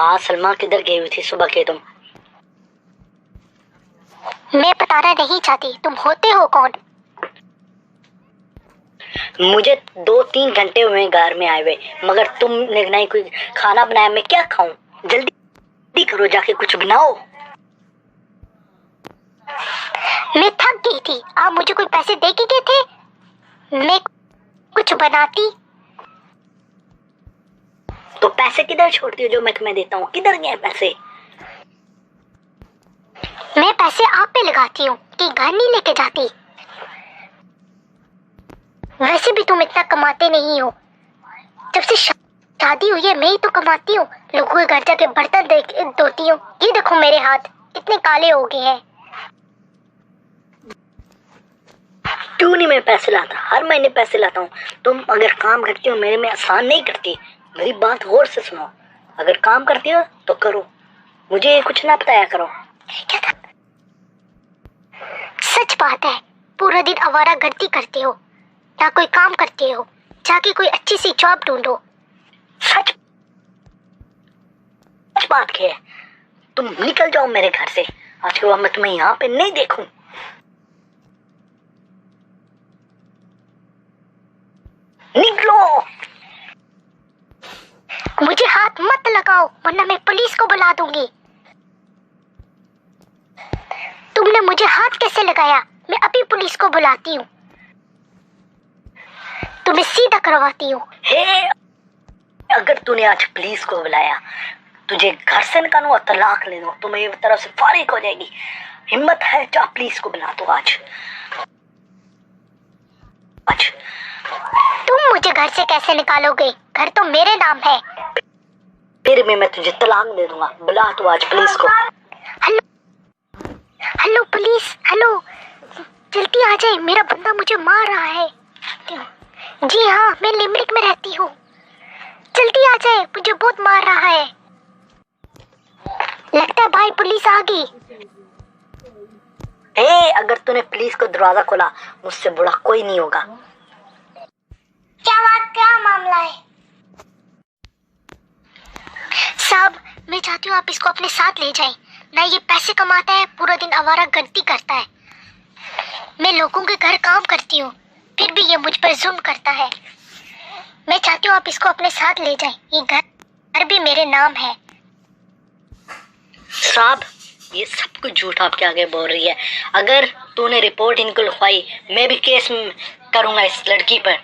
हाँ सलमा, किधर गई हुई थी सुबह के तुम? मैं बताना नहीं चाहती, तुम होते हो कौन? मुझे 2-3 घंटे हुए घर में आए हुए, मगर तुमने नहीं कोई खाना बनाया। मैं क्या खाऊं? जल्दी करो, जाके कुछ बनाओ। मैं थक गई थी। आप मुझे कोई पैसे दे के गए थे, मैं कुछ बनाती। तो पैसे किधर छोड़ती हो जो मैं तुम्हें देता हूँ? किधर गए पैसे? मैं पैसे आप पे लगाती हूँ कि घर नहीं लेके जाती। वैसे भी तुम इतना कमाते नहीं हो। जब से शादी हुई है मैं ही तो कमाती हूँ। लोगों के घर जाके बर्तन धोती हूँ। ये देखो मेरे हाथ कितने काले हो गए हैं। क्यों नहीं मैं पैसे लाता? हर महीने पैसे लाता हूँ। तुम अगर काम करती हो मेरे में आसान नहीं करती। मेरी बात गौर से सुनो। अगर काम करती हो तो करो, मुझे कुछ ना बताया करो। क्या था? सच बात है, पूरा दिन आवारागर्दी करते हो, ना कोई काम करते हो। जाके कोई अच्छी सी जॉब ढूंढो। सच बात क्या है? तुम निकल जाओ मेरे घर से। आज के बाद मैं तुम्हें यहाँ पे नहीं देखूं। निकलो। मुझे हाथ मत लगाओ वरना मैं पुलिस को बुला दूंगी। तुमने मुझे हाथ कैसे लगाया? मैं अभी पुलिस को बुलाती हूँ, तुम्हें सीधा करवाती हूँ। अगर तूने आज पुलिस को बुलाया, तुझे घर से निकालूं और तलाक ले दूं तो मेरी तरफ से फारिग हो जाएगी। हिम्मत है जा पुलिस को बुला दो आज। तुम मुझे घर से कैसे निकालोगे? घर तो मेरे नाम है। फिर भी मैं तुझे तलाक दे दूंगा। बुला तू आज पुलिस को। हेलो हेलो पुलिस, हेलो, जल्दी आ जाए, मेरा बंदा मुझे मार रहा है। जी हाँ, मैं लिमरिक में रहती हूँ। जल्दी आ जाए, मुझे बहुत मार रहा है। लगता है भाई पुलिस आ गई। अगर तूने पुलिस को दरवाजा खोला, मुझसे बुरा कोई नहीं होगा। क्या मामला है? साहब, मैं चाहती हूँ आप इसको अपने साथ ले जाएं। ना ये पैसे कमाता है, पूरा दिन आवारागर्दी करता है। मैं लोगों के घर काम करती हूँ, फिर भी ये मुझ पर जुल्म करता है। मैं चाहती हूँ आप इसको अपने साथ ले जाएं। ये घर भी मेरे नाम है। साहब, ये सब कुछ झूठ आपके आगे बोल रही है। अगर तूने रिपोर्ट इनको लिखवाई, मैं भी केस करूंगा इस लड़की पर।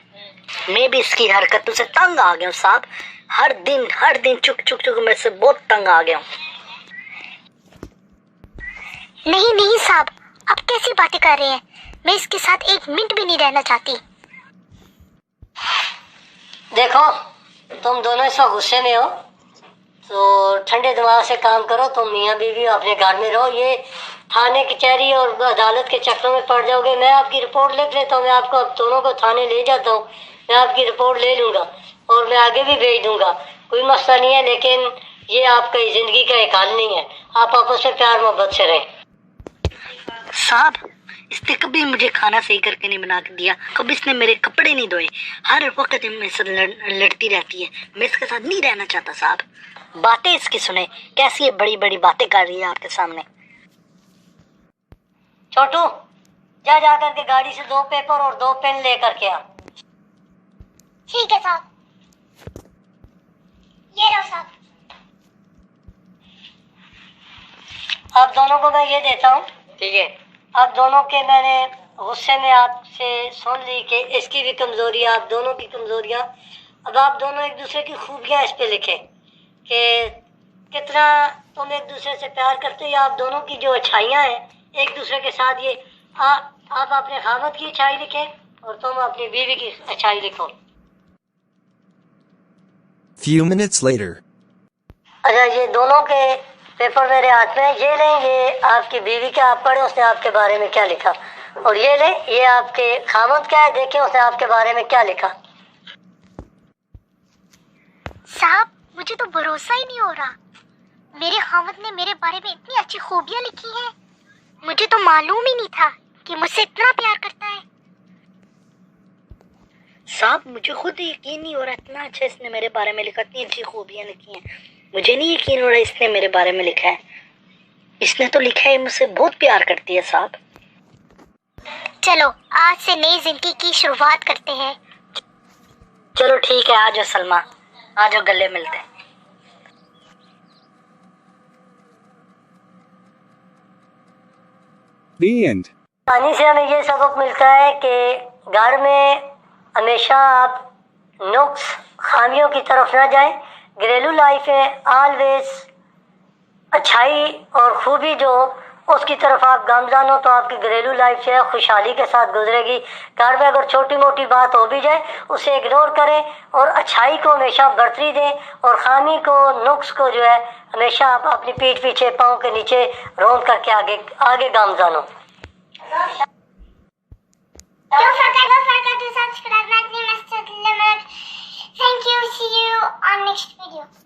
मैं भी इसकी हरकतों से तंग आ गया हूँ साहब। हर दिन चुक मैं से बहुत तंग आ गया हूँ। नहीं साहब, आप कैसी बातें कर रहे हैं? मैं इसके साथ एक मिनट भी नहीं रहना चाहती। देखो, तुम दोनों इस वक्त गुस्से में हो, तो ठंडे दिमाग से काम करो। तुम मियाँ बीवी अपने घर में रहो। ये थाने कचहरी और अदालत के चक्रों में पड़ जाओगे। मैं आपकी रिपोर्ट लिख लेता हूँ। मैं आपको अब दोनों को थाने ले जाता हूँ। मैं आपकी रिपोर्ट ले लूँगा और मैं आगे भी भेज दूँगा। कोई मसला नहीं है, लेकिन ये आपकी ज़िंदगी का एक हाल नहीं है। आप आपस में प्यार मोहब्बत से रहें। साहब, इसने कभी मुझे खाना सही करके नहीं बना के दिया, कभी इसने मेरे कपड़े नहीं धोए। हर वक्त मेरे साथ लड़ती रहती है। मैं इसके साथ नहीं रहना चाहता साहब। बातें इसकी सुने, कैसी ये बड़ी बड़ी बातें कर रही है आपके सामने। छोटू, जा करके गाड़ी से 2 पेपर और 2 पेन लेकर के आ। ठीक है साहब। ये लो साहब। आप दोनों को मैं ये देता हूँ, ठीक है? आप दोनों के मैंने गुस्से में आपसे सुन ली कि इसकी भी कमजोरी, आप दोनों की कमजोरियाँ। अब आप दोनों एक दूसरे की खूबियाँ इस पे लिखें कि कितना तुम एक दूसरे से प्यार करते हो। आप दोनों की जो अच्छाइयाँ हैं एक दूसरे के साथ, ये आप अपने खामद की अच्छाई लिखें और तुम अपनी बीवी की अच्छाई लिखो। Few minutes later. अच्छा, ये दोनों के पेपर मेरे हाथ में। ये लें, ये आपकी बीवी के, आप पढ़े उसने आपके बारे में क्या लिखा। और ये लें, ये आपके खामद क्या है, देखें उसने आपके बारे में क्या लिखा। साहब, मुझे तो भरोसा ही नहीं हो रहा। मेरे खामद ने मेरे बारे में इतनी अच्छी खूबियां लिखी हैं। मुझे तो मालूम ही नहीं था कि मुझसे इतना प्यार करता है। साहब, मुझे खुद यकीन नहीं हो रहा, इतना अच्छा इसने मेरे बारे में लिखा, इतनी अच्छी खूबियां लिखी हैं। मुझे नहीं यकीन हो रहा इसने मेरे बारे में लिखा है। इसने तो लिखा है मुझसे बहुत प्यार करती है साहब। चलो आज से नई जिंदगी की शुरुआत करते हैं। चलो ठीक है, आ जाओ सलमा, आ जाओ गले मिलते हैं। The end. कहानी से हमें ये सबक मिलता है कि घर में हमेशा आप नुक्स खामियों की तरफ ना जाएं। घरेलू लाइफ में ऑलवेज अच्छाई और खूबी जो उसकी तरफ आप गामजान हो तो आपकी घरेलू लाइफ जो है खुशहाली के साथ गुजरेगी। घर में अगर छोटी मोटी बात हो भी जाए उसे इग्नोर करें और अच्छाई को हमेशा बढ़ती दें और खामी को नुक्स को जो है हमेशा आप अपनी पीठ पीछे पाँव के नीचे रोन करके आगे आगे गामजान हो। Don't forget to subscribe. Thank you. See you on next video.